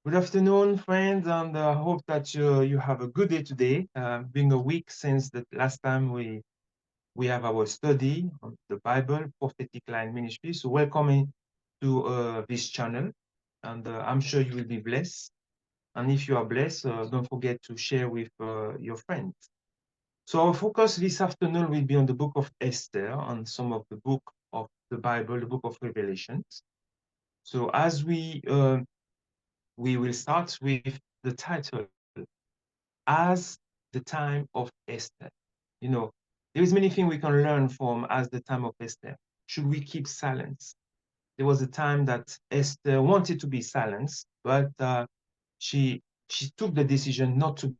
Good afternoon, friends, and I hope that you have a good day today. Been a week since the last time we have our study on the Bible, Prophetic Line Ministry. So welcome to this channel, and I'm sure you will be blessed. And if you are blessed, don't forget to share with your friends. So our focus this afternoon will be on the book of Esther, on some of the book of the Bible, the book of Revelations. So as we will start with the title as the time of Esther. You know, there is many things we can learn from as the time of Esther. Should we keep silence? There was a time that Esther wanted to be silenced, but she took the decision not to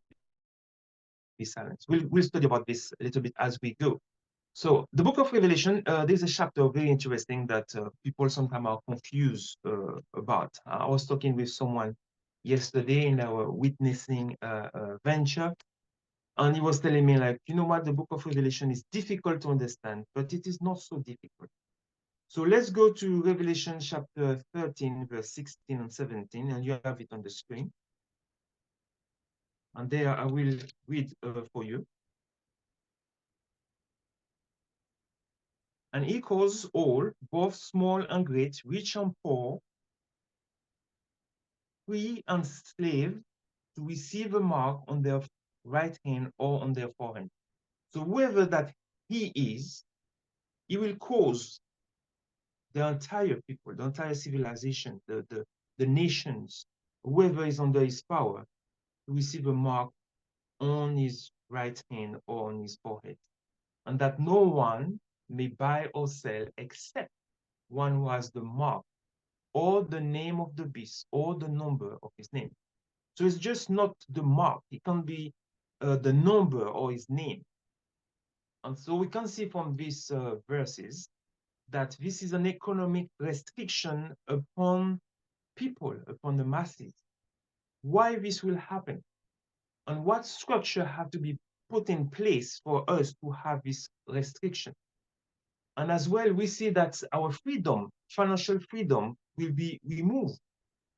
be silenced. We'll study about this a little bit as we go. So the book of Revelation, there's a chapter very interesting that people sometimes are confused about. I was talking with someone yesterday in our witnessing venture, and he was telling me, like, you know what, the book of Revelation is difficult to understand, but it is not so difficult. So let's go to Revelation chapter 13, verse 16 and 17, and you have it on the screen. And there I will read for you. And he calls all, both small and great, rich and poor, free and slave, to receive a mark on their right hand or on their forehead. So whoever that he is, he will cause the entire people, the entire civilization, the nations, whoever is under his power, to receive a mark on his right hand or on his forehead, and that no one may buy or sell except one who has the mark or the name of the beast or the number of his name. So it's just not the mark, it can be the number or his name. And so we can see from these verses that this is an economic restriction upon people, upon the masses. Why this will happen, and what structure have to be put in place for us to have this restriction. And as well, we see that our freedom, financial freedom, will be removed.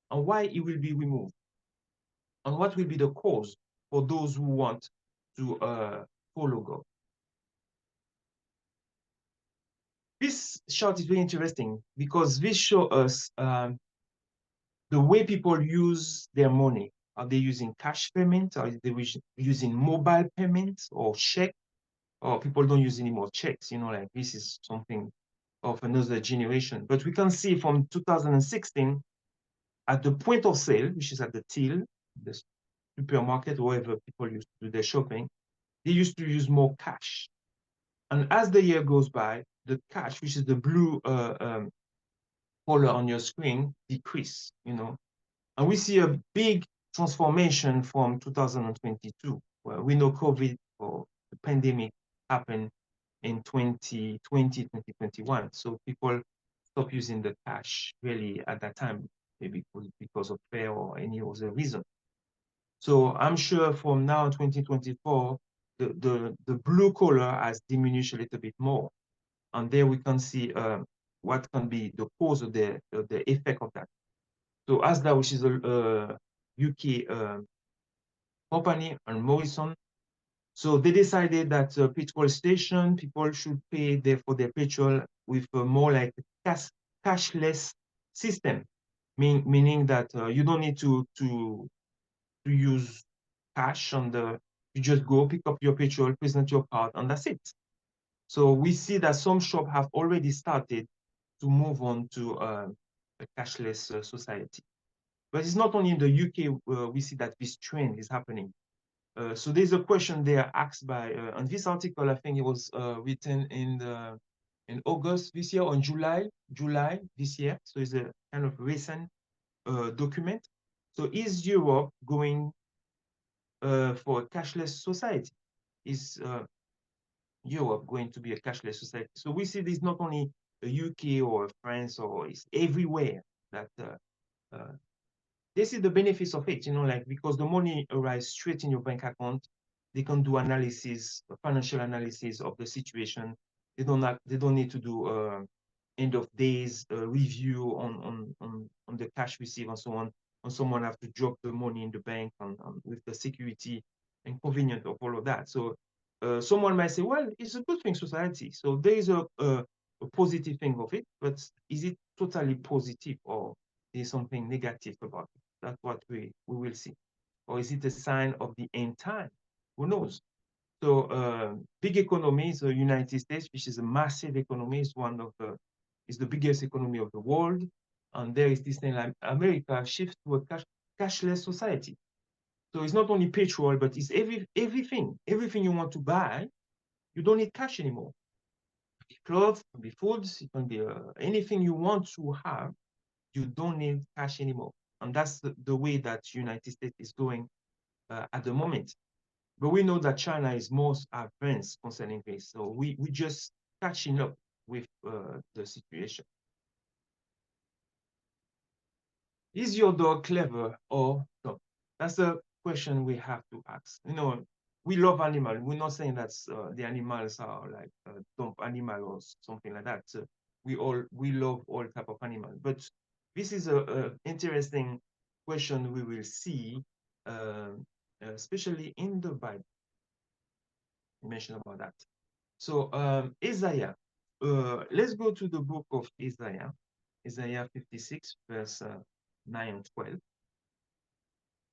And why it will be removed? And what will be the cause for those who want to follow God? This chart is very interesting because this shows us the way people use their money. Are they using cash payment? Are they using mobile payments or check? Or people don't use any more checks, like this is something of another generation. But we can see from 2016, at the point of sale, which is at the till, the supermarket, wherever people used to do their shopping, they used to use more cash. And as the year goes by, the cash, which is the blue color on your screen, decrease. And we see a big transformation from 2022, where we know COVID or the pandemic happened in 2020, 2021. So people stop using the cash really at that time, maybe because of fear or any other reason. So I'm sure from now 2024, the blue color has diminished a little bit more. And there we can see what can be the cause of the effect of that. So Asda, which is a UK company, and Morrison, so they decided that petrol station people should pay for their petrol with more like cashless system, meaning that you don't need to use cash on the. You just go pick up your petrol, present your card, and that's it. So we see that some shops have already started to move on to a cashless society. But it's not only in the UK we see that this trend is happening. So there's a question there asked by, on this article, I think it was written in August this year, or in July this year. So it's a kind of recent document. So is Europe going for a cashless society? Is Europe going to be a cashless society? So we see this not only the UK or France, or it's everywhere that they see the benefits of it, like because the money arrives straight in your bank account. They can do analysis, financial analysis of the situation. They don't need to do end of days review on the cash received and so on. and someone have to drop the money in the bank with the security and convenience of all of that. So someone might say, well, it's a good thing, society. So there is a positive thing of it, but is it totally positive or is something negative about it? That's what we will see. Or is it a sign of the end time? Who knows? So big economies, the United States, which is a massive economy, is the biggest economy of the world. And there is this thing like America shift to a cashless society. So it's not only petrol, but it's everything. Everything you want to buy, you don't need cash anymore. It can be clothes, it can be foods, it can be anything you want to have, you don't need cash anymore. And that's the way that United States is going at the moment. But we know that China is most advanced concerning this. So we just catching up with the situation. Is your dog clever or not? That's a question we have to ask. You know, we love animals. We're not saying that the animals are like dumb animal or something like that. We love all type of animals. But this is a interesting question we will see, uh, especially in the Bible. You mentioned about that. So Isaiah, let's go to the book of Isaiah, Isaiah 56, verse 9 and 12.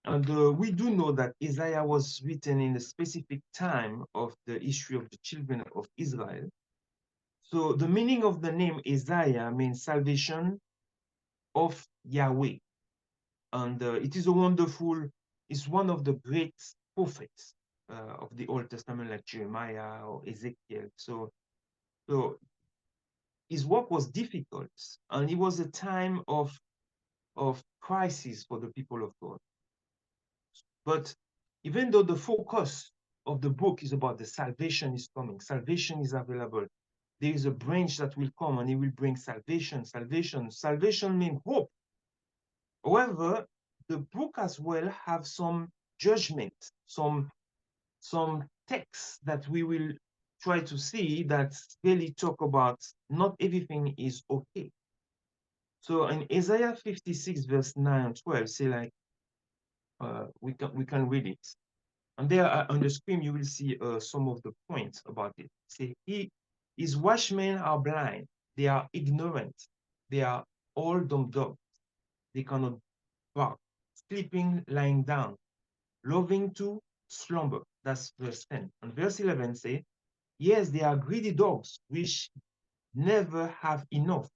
And we do know that Isaiah was written in a specific time of the history of the children of Israel. So the meaning of the name Isaiah means salvation of Yahweh. And it is a wonderful, it's one of the great prophets of the Old Testament, like Jeremiah or Ezekiel. So his work was difficult, and it was a time of crisis for the people of God. But even though the focus of the book is about the salvation is coming, salvation is available, there is a branch that will come and it will bring salvation. Salvation means hope. However, the book as well have some judgment, some texts that we will try to see that really talk about not everything is okay. So in Isaiah 56, verse 9 and 12, say like, we can read it. And there on the screen, you will see some of the points about it. Say, his watchmen are blind, they are ignorant, they are all dumb dogs, they cannot bark, sleeping, lying down, loving to slumber. That's verse 10. And verse 11 say, yes, they are greedy dogs, which never have enough,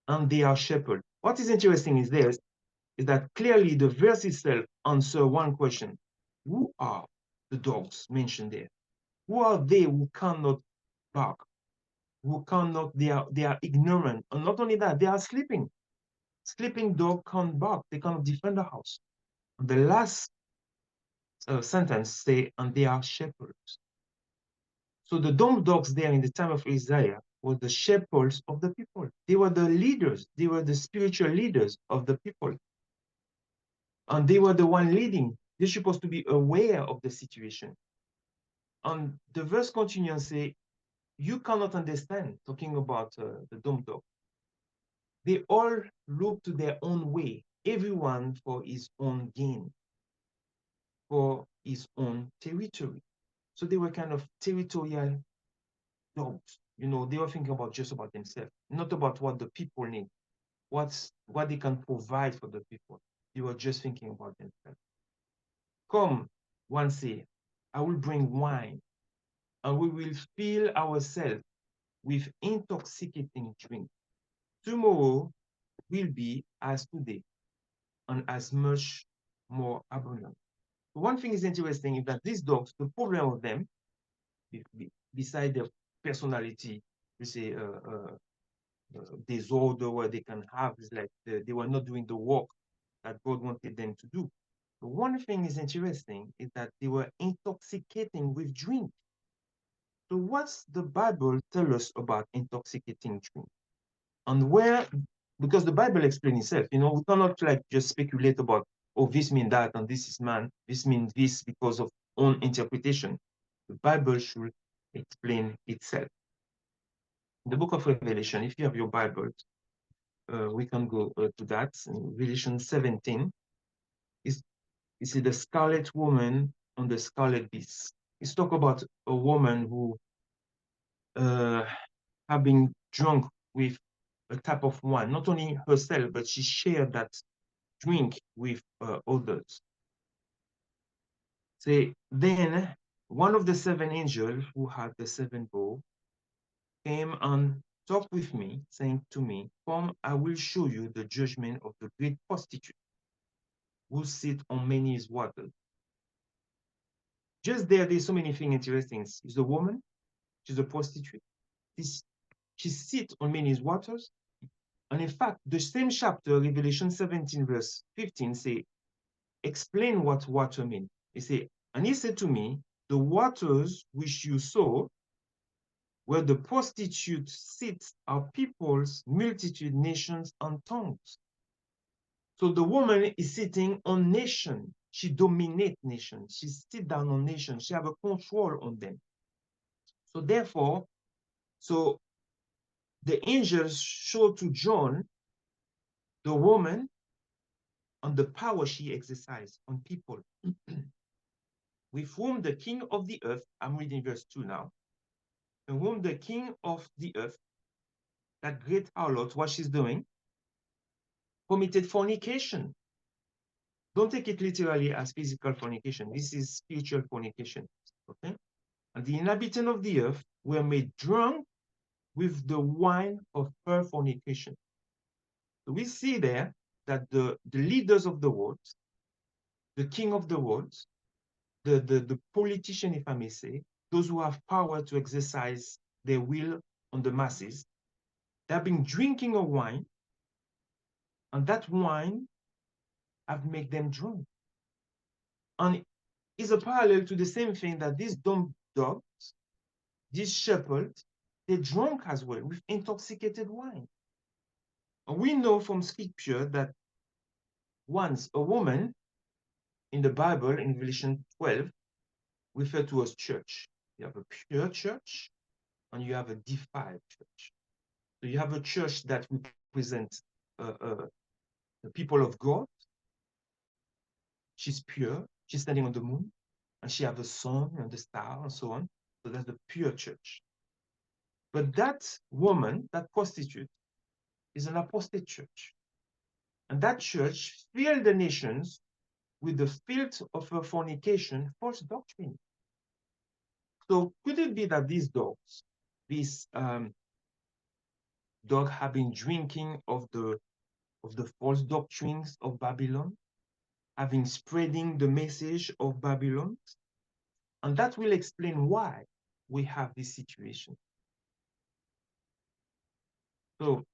and they are shepherds. What is interesting is that clearly the verse itself answers one question. Who are the dogs mentioned there? Who are they who cannot bark? Who cannot, they are ignorant. And not only that, they are sleeping. Sleeping dog can't bark. They cannot defend the house. The last sentence say, and they are shepherds. So the dumb dogs there in the time of Isaiah were the shepherds of the people. They were the leaders. They were the spiritual leaders of the people. And they were the one leading. They're supposed to be aware of the situation. And the verse continues and say, you cannot understand, talking about the dumb dog. They all look to their own way, everyone for his own gain, for his own territory. So they were kind of territorial dogs. You know, they were thinking about just about themselves, not about what the people need, what they can provide for the people. They were just thinking about themselves. Come, one say, I will bring wine, and we will fill ourselves with intoxicating drink. Tomorrow will be as today, and as much more abundant. One thing is interesting is that these dogs, the problem of them, beside their personality, we say disorder where they can have, is like they were not doing the work that God wanted them to do. But one thing is interesting is that they were intoxicating with drink. So what's the Bible tell us about intoxicating drink? And where, because the Bible explains itself, you know, we cannot like just speculate about, oh, this means that, and this is man, this means this because of own interpretation. The Bible should explain itself. In the book of Revelation, if you have your Bible, we can go to that. In Revelation 17, is you see the scarlet woman on the scarlet beast. It's talk about a woman who have been drunk with a type of wine, not only herself, but she shared that drink with others. Say, then one of the seven angels who had the seven bow came and talked with me, saying to me, come, I will show you the judgment of the great prostitute who sit on many waters. Just there's so many things interesting. She's a woman, she's a prostitute. This, she sits on many waters. And in fact, the same chapter, Revelation 17, verse 15, say, explain what water means. He say, and he said to me, the waters which you saw where the prostitute sits are peoples, multitude, nations, and tongues. So the woman is sitting on nation. She dominates nations. She sits down on nations. She have a control on them. So therefore, so the angels show to John the woman and the power she exercises on people. With whom the king of the earth, I'm reading verse 2 now, and whom the king of the earth, that great harlot, what she's doing, committed fornication. Don't take it literally as physical fornication. This is spiritual fornication. Okay? And the inhabitants of the earth were made drunk with the wine of her fornication. So we see there that the leaders of the world, the king of the world, the politician, if I may say, those who have power to exercise their will on the masses, they have been drinking a wine, and that wine have made them drunk. And it's a parallel to the same thing that these dumb dogs, these shepherds, they're drunk as well with intoxicated wine. And we know from scripture that once a woman in the Bible, in Revelation 12, referred to as church. You have a pure church and you have a defiled church. So you have a church that represents the people of God. She's pure. She's standing on the moon, and she has the sun and the star and so on. So that's the pure church. But that woman, that prostitute, is an apostate church. And that church filled the nations with the filth of her fornication, false doctrine. So could it be that these dogs, these dog have been drinking of the false doctrines of Babylon, having spreading the message of Babylon? And that will explain why we have this situation. So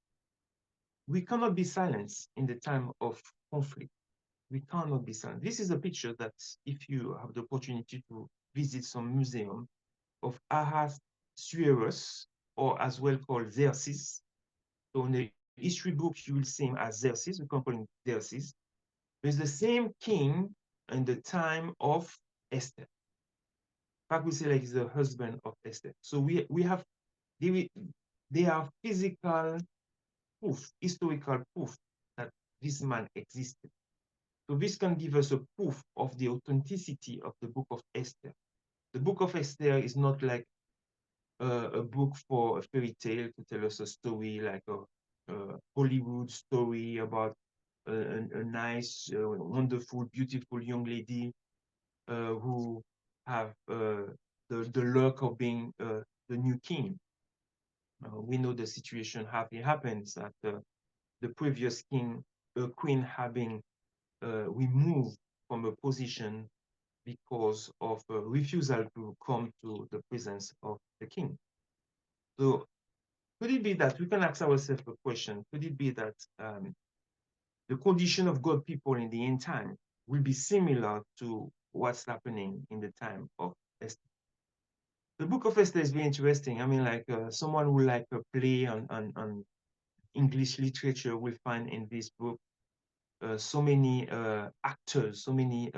we cannot be silenced in the time of conflict. We cannot be silent. This is a picture that if you have the opportunity to visit some museum of Ahasuerus, or as well called Xerxes. So in the history books, you will see him as Xerxes, we can call him Xerxes. There's the same king in the time of Esther. In fact, we say like he's the husband of Esther. So we have, they are physical proof, historical proof that this man existed. So this can give us a proof of the authenticity of the book of Esther. The book of Esther is not like a book for a fairy tale to tell us a story, like a Hollywood story about a nice, wonderful, beautiful young lady who have the luck of being the new king. We know the situation happens that the previous king, queen, having removed from a position because of a refusal to come to the presence of the king. So could it be that we can ask ourselves a question? Could it be that the condition of God people in the end time will be similar to what's happening in the time of Esther? The book of Esther is very interesting. I mean, like someone who like a play on English literature will find in this book so many actors, so many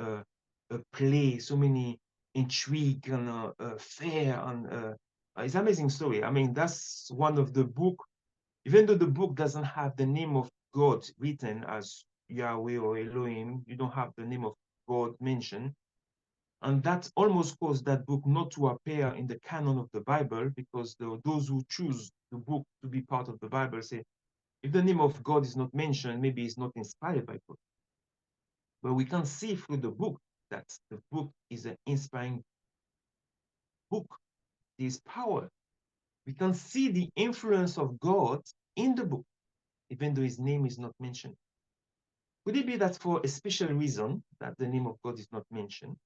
plays, so many intrigue and affair, and it's an amazing story. I mean, that's one of the book Even though the book doesn't have the name of God written as Yahweh or Elohim, you don't have the name of God mentioned. And that almost caused that book not to appear in the canon of the Bible, because those who choose the book to be part of the Bible say, if the name of God is not mentioned, maybe it's not inspired by God. But we can see through the book that the book is an inspiring book. There's power. We can see the influence of God in the book, even though his name is not mentioned. Could it be that for a special reason that the name of God is not mentioned?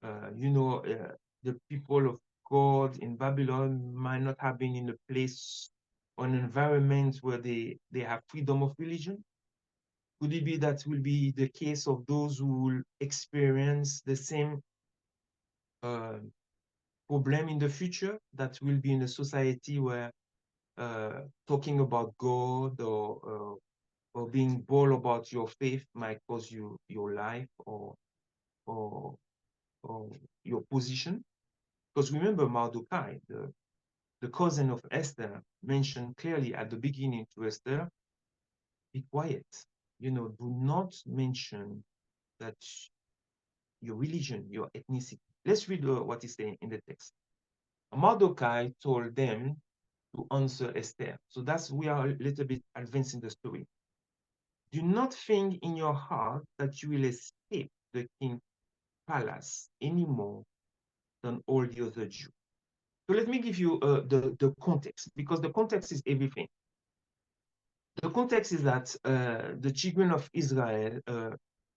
The people of God in Babylon might not have been in a place or an environment where they have freedom of religion. Could it be that will be the case of those who will experience the same uh, problem in the future, that will be in a society where talking about God or being bold about your faith might cause you your life or or your position? Because remember, Mordecai, the cousin of Esther, mentioned clearly at the beginning to Esther, be quiet. Do not mention that your religion, your ethnicity. Let's read what is saying in the text. Mordecai told them to answer Esther. So we are a little bit advancing the story. Do not think in your heart that you will escape the king's palace any more than all the other Jews. So let me give you the context, because the context is everything. The context is that the children of Israel,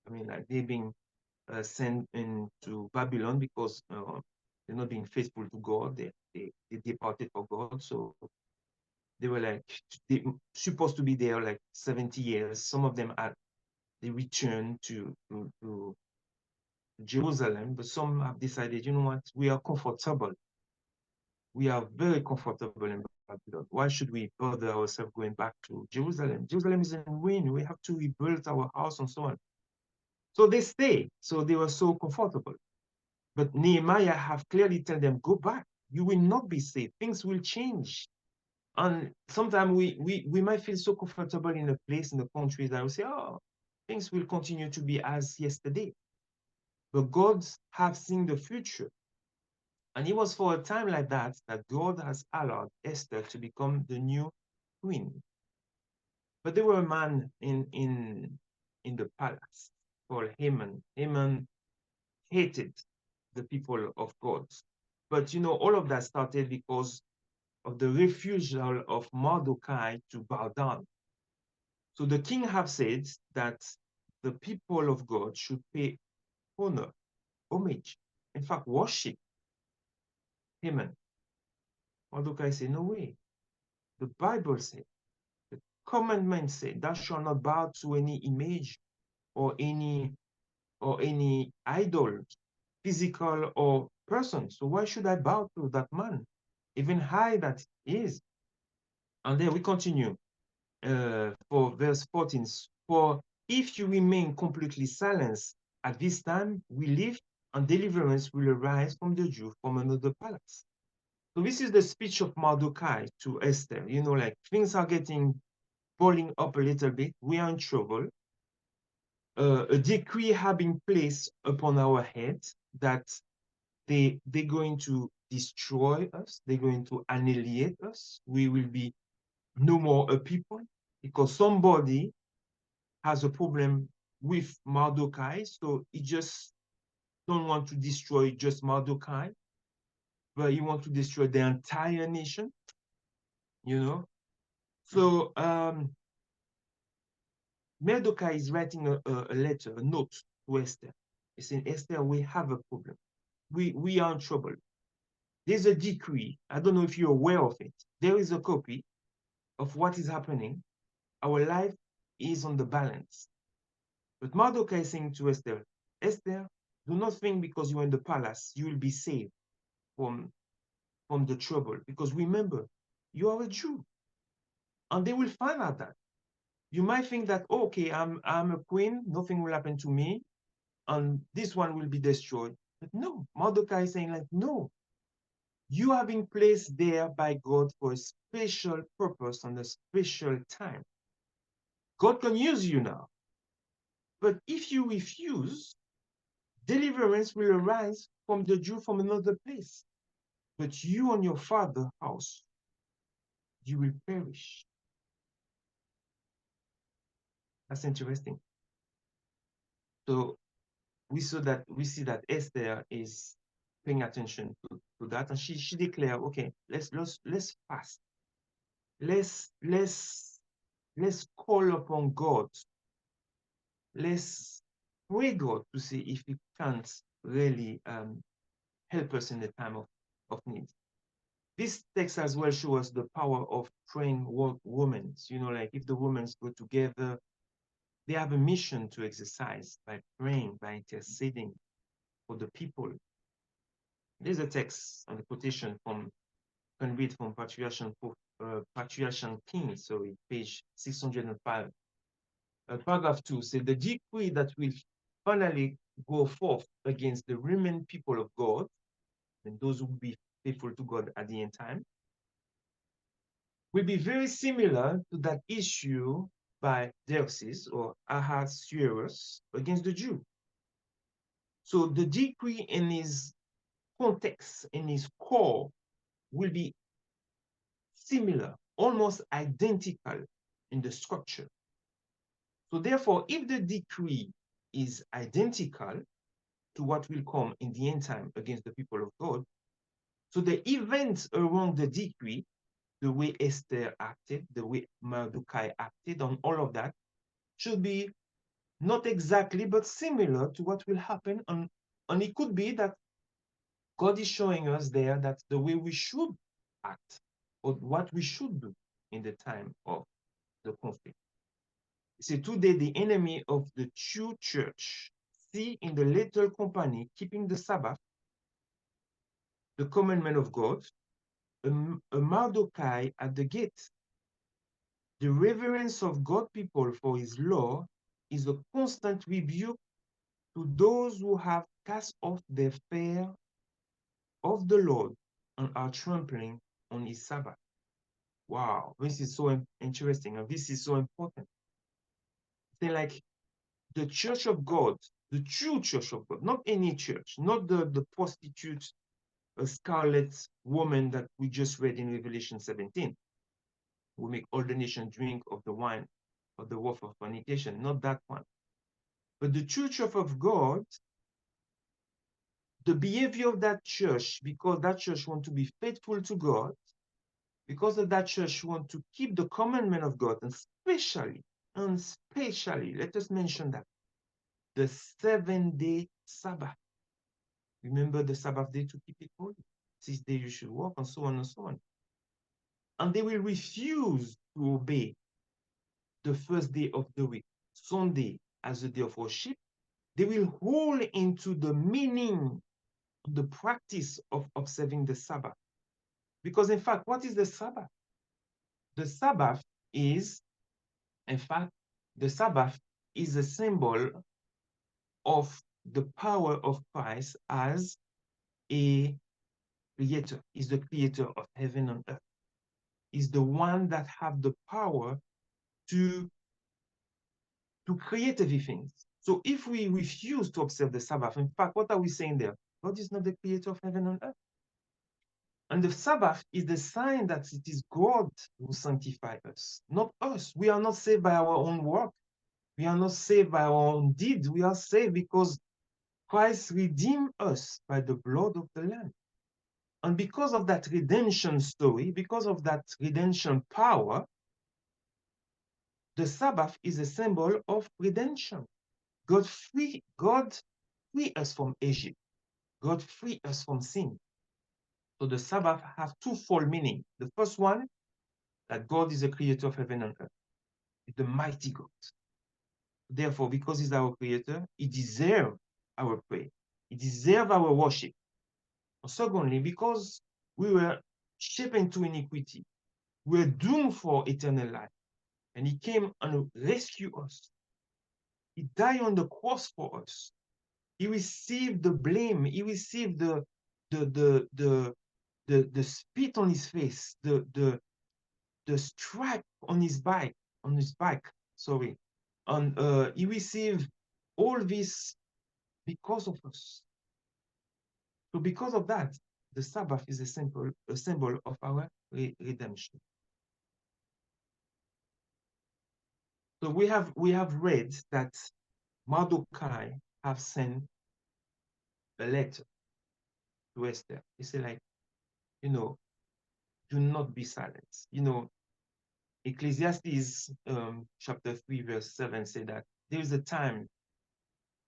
like they're being sent into Babylon because they're not being faithful to God. They departed for God. So they were they supposed to be there like 70 years. Some of them they returned to Jerusalem, but some have decided, you know what, we are comfortable. We are very comfortable in Babylon. Why should we bother ourselves going back to Jerusalem? Jerusalem is in ruin. We have to rebuild our house and so on. So they stay. So they were so comfortable. But Nehemiah have clearly told them, go back. You will not be safe. Things will change. And sometimes we might feel so comfortable in a place, in the country, that we say, oh, things will continue to be as yesterday. But God have seen the future. And it was for a time like that that God has allowed Esther to become the new queen. But there were a man in the palace called Haman. Haman hated the people of God. But all of that started because of the refusal of Mordecai to bow down. So the king have said that the people of God should pay honor, homage, in fact, worship Haman. Mordecai said, no way. The Bible said, the commandment said, thou shalt not bow to any image or any idol, physical or person. So why should I bow to that man, even high that he is? And then we continue for verse 14. For if you remain completely silent at this time, relief and deliverance will arise from the Jew from another palace. So this is the speech of Mordecai to Esther. Like things are getting boiling up a little bit. We are in trouble. A decree has been placed upon our heads that they're going to destroy us. They're going to annihilate us. We will be no more a people because somebody has a problem with Mordecai. So he just don't want to destroy just Mordecai, but he want to destroy the entire nation. So Mordecai is writing a letter, a note to Esther. He's saying, Esther, we have a problem. We are in trouble. There's a decree. I don't know if you're aware of it. There is a copy of what is happening. Our life is on the balance. But Mordecai is saying to Esther, Esther, do not think because you're in the palace, you will be saved from the trouble. Because remember, you are a Jew. And they will find out that. You might think that, oh, okay, I'm a queen, nothing will happen to me, and this one will be destroyed. But no, Mordecai is saying like, no, You have been placed there by God for a special purpose and a special time. God can use you now. But if you refuse, deliverance will arise from the Jew from another place. But you and your father's house, you will perish. That's interesting. So we see that Esther is paying attention to that, and she declared, okay, let's fast. Let's let's let's call upon God. Let's pray God to see if He can't really help us in the time of need. This text as well shows us the power of praying women. You know, like if the women go together, they have a mission to exercise by praying, by interceding for the people. There's a text and a quotation from can read from Patriarchal Kings, sorry, page 605. Paragraph 2 says the decree that will finally go forth against the remnant people of God and those who will be faithful to God at the end time will be very similar to that issue by Xerxes or Ahasuerus against the Jew. So the decree in his context, in his core, will be similar, almost identical in the structure. So therefore, if the decree is identical to what will come in the end time against the people of God, so the events around the decree, the way Esther acted, the way Mordecai acted, on all of that, should be not exactly, but similar to what will happen. And it could be that God is showing us there that the way we should act or what we should do in the time of the conflict. See, today the enemy of the true church see in the little company keeping the Sabbath, the commandment of God, a Mordecai at the gate. The reverence of God people for his law is a constant rebuke to those who have cast off the fear of the Lord and are trampling on his Sabbath. Wow, this is so interesting and this is so important. They're like the church of God, the true church of God, not any church, not the prostitute, a scarlet woman that we just read in Revelation 17. We make all the nation drink of the wine of the wrath of fornication, not that one. But the true church of God, the behavior of that church, because that church want to be faithful to God, because of that church want to keep the commandment of God, and especially, let us mention that, the 7-day Sabbath. Remember the Sabbath day to keep it holy. 6 days you should work, and so on and so on. And they will refuse to obey the first day of the week, Sunday, as a day of worship. They will hold into the meaning, the practice of observing the Sabbath. Because in fact, what is the Sabbath? The Sabbath is, in fact, the Sabbath is a symbol of the power of Christ as a creator, is the creator of heaven and earth, is the one that have the power to create everything. So if we refuse to observe the Sabbath, in fact, what are we saying there? God is not the creator of heaven and earth. And the Sabbath is the sign that it is God who sanctifies us, not us. We are not saved by our own work. We are not saved by our own deeds. We are saved because Christ redeemed us by the blood of the Lamb. And because of that redemption story, because of that redemption power, the Sabbath is a symbol of redemption. God free us from Egypt. God free us from sin. So the Sabbath has twofold meaning. The first one, that God is the creator of heaven and earth. He's the mighty God. Therefore, because he's our creator, he deserves our prayer. He deserves our worship. And secondly, because we were shaped into iniquity, we were doomed for eternal life. And he came and rescued us. He died on the cross for us. He received the blame. He received the the spit on his face, the stripe on his back, sorry. And he received all this because of us. So because of that, the Sabbath is a symbol of our redemption. So we have read that Mordecai have sent a letter to Esther. He said, like, you know, do not be silent. Ecclesiastes chapter 3, verse 7 say that there is a time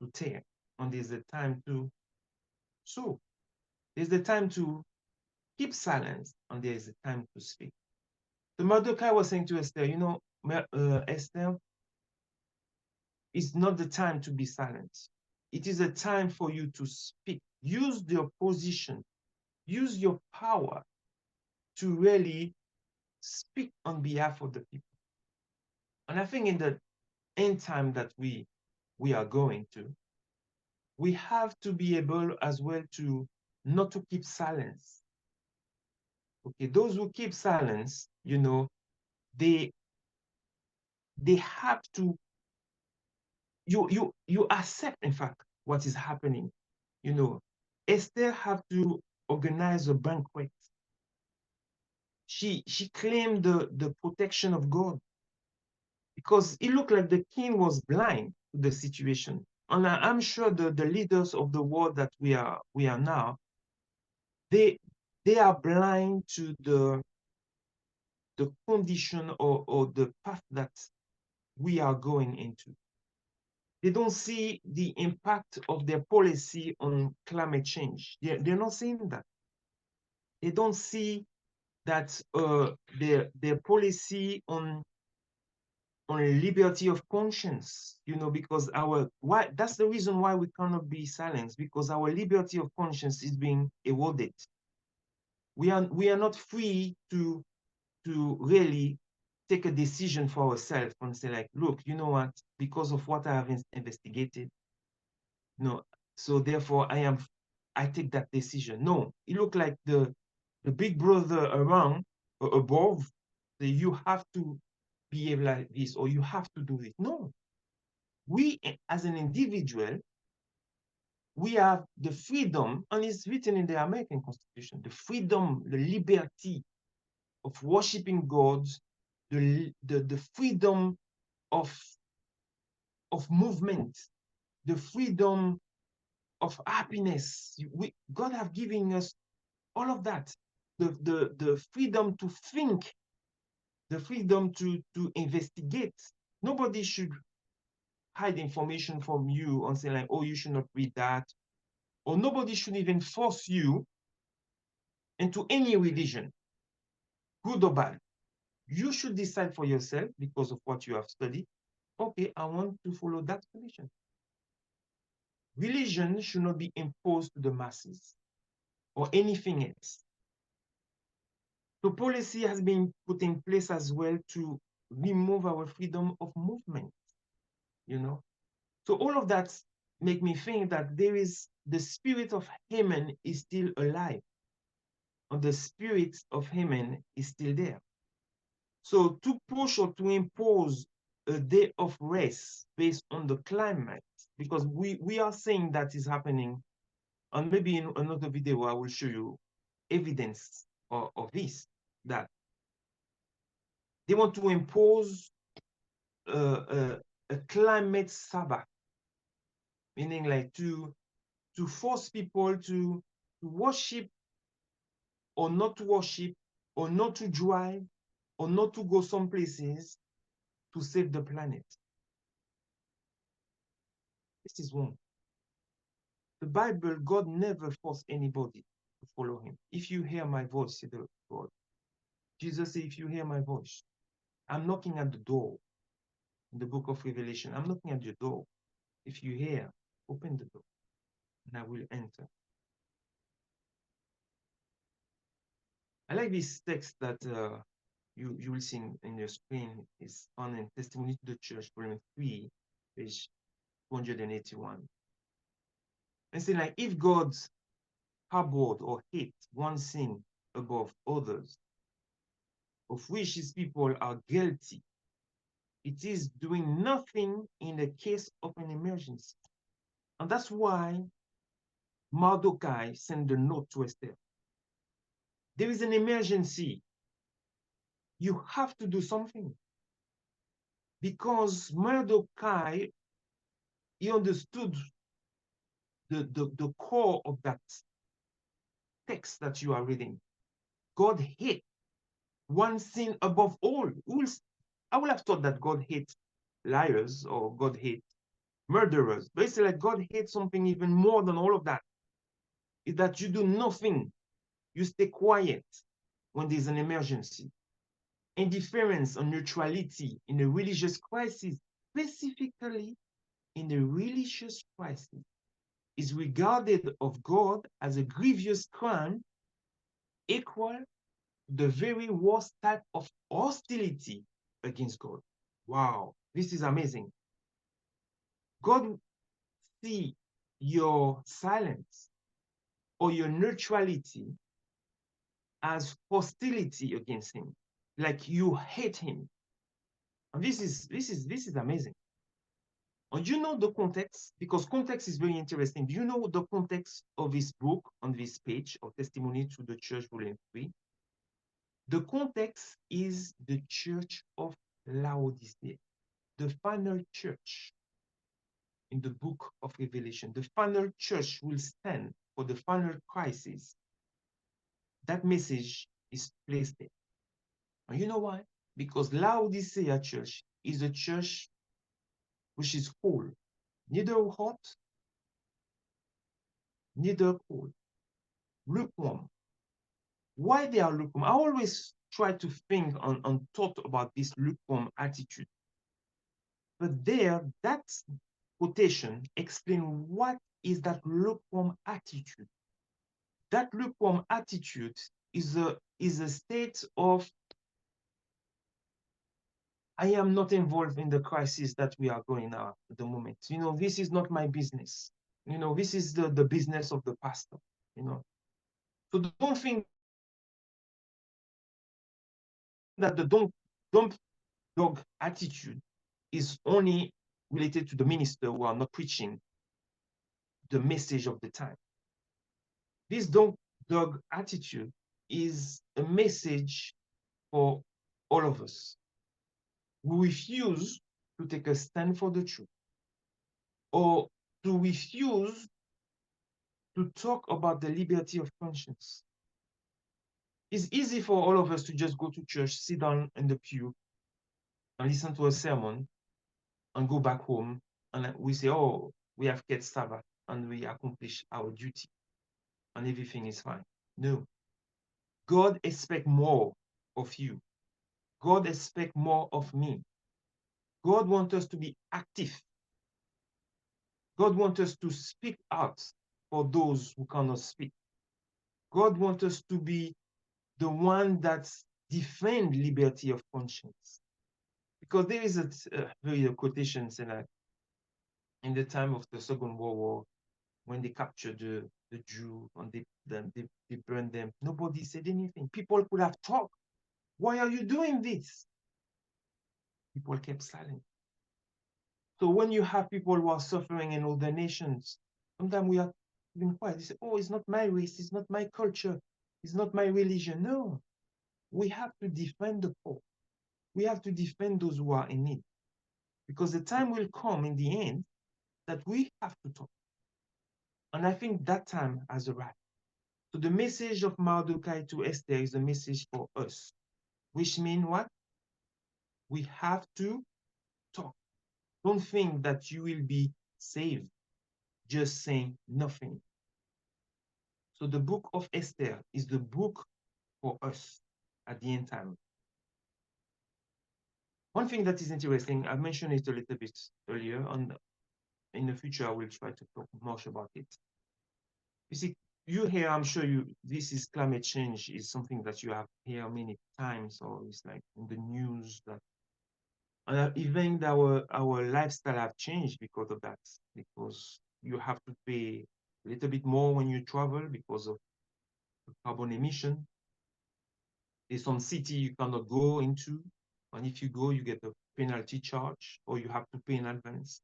to tear, and there's a time to sow. There's the time to keep silence, and there is a time to speak. The Mordecai was saying to Esther, Esther, it's not the time to be silent. It is a time for you to speak. Use your position, use your power to really speak on behalf of the people. And I think in the end time that we are going to, we have to be able as well to not to keep silence. Okay, those who keep silence, they have to you accept, in fact, what is happening. Esther have to organize a banquet. She claimed the protection of God because it looked like the king was blind to the situation. And I'm sure the leaders of the world that we are now, they are blind to the condition or the path that we are going into. They don't see the impact of their policy on climate change. They're not seeing that. They don't see that their policy on liberty of conscience, because why that's the reason why we cannot be silenced, because our liberty of conscience is being eroded. We are not free to really take a decision for ourselves and say, like, look, you know what, because of what I have investigated, no, so therefore I take that decision. No, it looked like the big brother around or above, that you have to behave like this or you have to do it. No, we as an individual, we have the freedom, and it's written in the American Constitution, the freedom, the liberty of worshiping God, the freedom of movement, the freedom of happiness. God have given us all of that. The freedom to think, the freedom to investigate. Nobody should hide information from you and say, like, oh, you should not read that. Or nobody should even force you into any religion, good or bad. You should decide for yourself because of what you have studied. Okay, I want to follow that religion. Religion should not be imposed to the masses or anything else. So policy has been put in place as well to remove our freedom of movement, you know. So all of that make me think that there is the spirit of Haman is still alive, and the spirit of Haman is still there. So to push or to impose a day of rest based on the climate, because we are saying that is happening, and maybe in another video I will show you evidence of this, that they want to impose a climate Sabbath, meaning like to force people to worship or not to worship or not to drive or not to go some places to save the planet. This is wrong. The Bible, God never forced anybody to follow him. If you hear my voice, said the Lord. Jesus said, if you hear my voice, I'm knocking at the door. In the book of Revelation, I'm knocking at your door. If you hear, open the door, and I will enter. I like this text that you will see in your screen. Is on in Testimony to the Church, volume 3, page 281. And saying, like, if God harbored or hate one sin above others, of which these people are guilty. It is doing nothing in the case of an emergency. And that's why Mordecai sent a note to Esther. There is an emergency. You have to do something. Because Mordecai, he understood the core of that text that you are reading. God hates one sin above all. I would have thought that God hates liars or God hates murderers. But it's like God hates something even more than all of that. Is that you do nothing. You stay quiet when there's an emergency. Indifference or neutrality in a religious crisis, specifically in a religious crisis, is regarded of God as a grievous crime equal to the very worst type of hostility against God. Wow, this is amazing. God see your silence or your neutrality as hostility against him, like you hate him. And this is amazing. And you know the context, because context is very interesting. Do you know the context of this book on this page of Testimony to the Church Volume 3? The context is the church of Laodicea, the final church in the book of Revelation. The final church will stand for the final crisis. That message is placed there. And you know why? Because Laodicea church is a church which is cold, neither hot, neither cold, lukewarm. Why they are lukewarm? I always try to think and thought about this lukewarm attitude. But there, that quotation explains what is that lukewarm attitude. That lukewarm attitude is a state of I am not involved in the crisis that we are going now at the moment. This is not my business. This is the business of the pastor. So don't think that the dump dog attitude is only related to the minister who are not preaching the message of the time. This dog attitude is a message for all of us who refuse to take a stand for the truth or to refuse to talk about the liberty of conscience. It's easy for all of us to just go to church, sit down in the pew, and listen to a sermon, and go back home, and we say, oh, we have kept Sabbath, and we accomplish our duty, and everything is fine. No. God expects more of you. God expects more of me. God wants us to be active. God wants us to speak out for those who cannot speak. God wants us to be the one that defend liberty of conscience. Because there is a very quotation saying that in the time of the Second World War, when they captured the Jew and they burned them, nobody said anything. People could have talked. Why are you doing this? People kept silent. So when you have people who are suffering in other nations, sometimes we are even quiet. They say, oh, it's not my race, it's not my culture, it's not my religion. No, we have to defend the poor. We have to defend those who are in need. Because the time will come in the end that we have to talk. And I think that time has arrived. So the message of Mordecai to Esther is a message for us, which means what? We have to talk. Don't think that you will be saved just saying nothing. So the book of Esther is the book for us at the end time. One thing that is interesting, I mentioned it a little bit earlier, and in the future I will try to talk more about it. You see, you hear, I'm sure this is climate change is something that you have heard many times, or it's like in the news that even our lifestyle have changed because of that, because you have to pay a little bit more when you travel because of carbon emission. There's some city you cannot go into, and if you go, you get a penalty charge, or you have to pay in advance,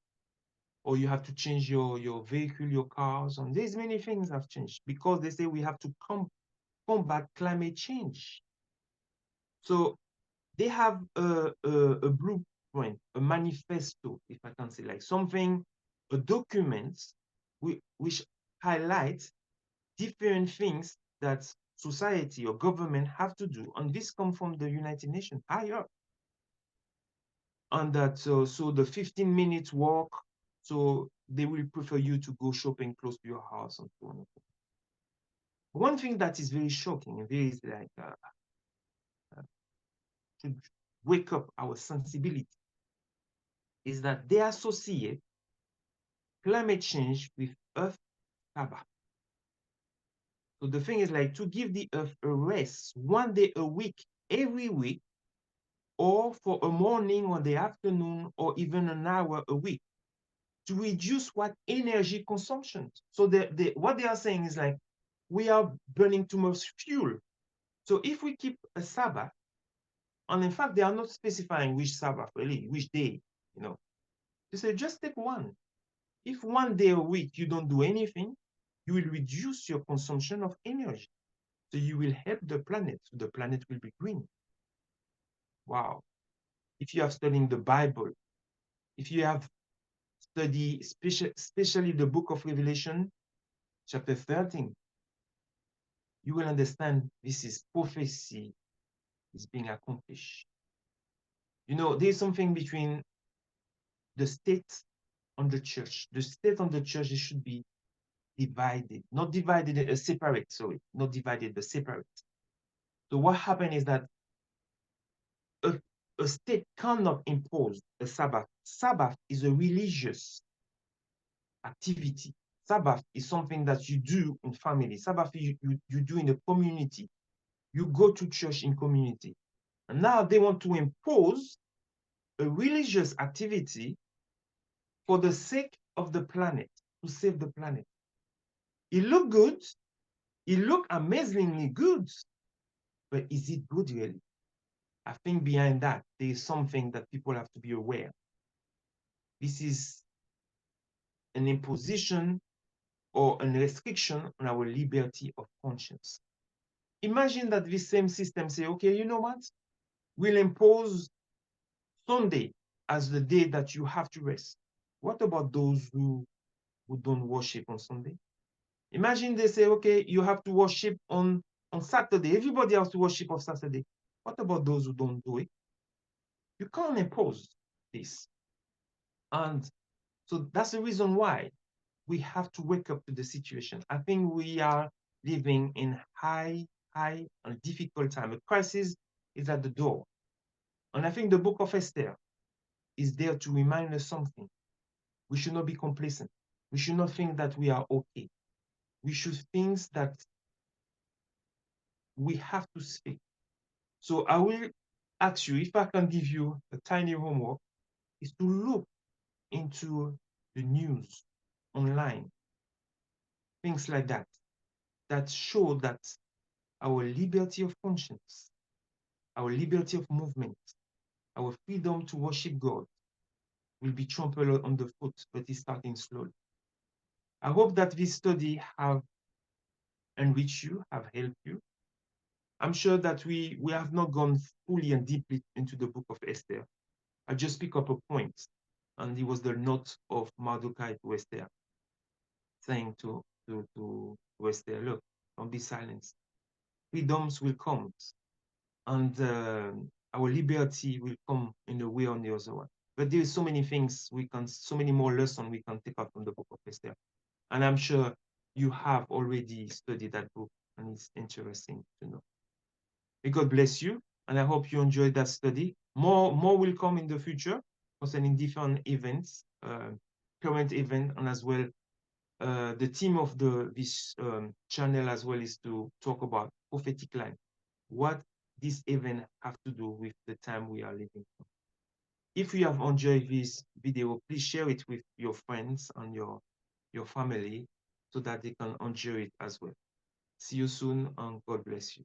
or you have to change your vehicle, your cars, and there's many things have changed because they say we have to combat climate change. So they have a blueprint, a manifesto, if I can say, like something, a document which highlights different things that society or government have to do. And this comes from the United Nations higher. And that so the 15-minute walk, so they will prefer you to go shopping close to your house and so on. One thing that is very shocking and very like to wake up our sensibility is that they associate climate change with earth Sabbath. So the thing is like to give the earth a rest 1 day a week, every week, or for a morning or the afternoon, or even an hour a week to reduce what energy consumption. So what they are saying is like, we are burning too much fuel. So if we keep a Sabbath, and in fact, they are not specifying which Sabbath really, which day, you know, they say just take one. If 1 day a week you don't do anything, you will reduce your consumption of energy. So you will help the planet. So the planet will be green. Wow. If you have studied the Bible, if you have studied especially the book of Revelation, chapter 13, you will understand this is prophecy is being accomplished. You know, there's something between the state and the church. The state and the church, it should be divided, not divided, separate, sorry, not divided, but separate. So what happened is that a, a state cannot impose a Sabbath. Sabbath is a religious activity. Sabbath is something that you do in family. Sabbath you do in the community. You go to church in community. And now they want to impose a religious activity for the sake of the planet, to save the planet. It look good. It look amazingly good. But is it good really? I think behind that, there is something that people have to be aware. This is an imposition or a restriction on our liberty of conscience. Imagine that this same system say, okay, you know what? We'll impose Sunday as the day that you have to rest. What about those who don't worship on Sunday? Imagine they say, okay, you have to worship on Saturday. Everybody has to worship on Saturday. What about those who don't do it? You can't impose this. And so that's the reason why we have to wake up to the situation. I think we are living in high and difficult time. A crisis is at the door. And I think the book of Esther is there to remind us something. We should not be complacent. We should not think that we are okay. We should think that we have to speak. So I will ask you, if I can give you a tiny homework, is to look into the news online, things like that, that show that our liberty of conscience, our liberty of movement, our freedom to worship God will be trampled on the foot, but it's starting slowly. I hope that this study have enriched you, have helped you. I'm sure that we have not gone fully and deeply into the book of Esther. I just pick up a point, and it was the note of Mordecai to Esther, saying to Esther, look, don't be silenced. Freedoms will come, and our liberty will come in a way or the other one. But there is so many things so many more lessons we can take out from the book of Esther. And I'm sure you have already studied that book, and it's interesting to know. May God bless you, and I hope you enjoyed that study. More will come in the future concerning different events, current event, and as well the theme of this channel as well is to talk about prophetic line. What this event have to do with the time we are living. If you have enjoyed this video, please share it with your friends and your family so that they can enjoy it as well. See you soon, and God bless you.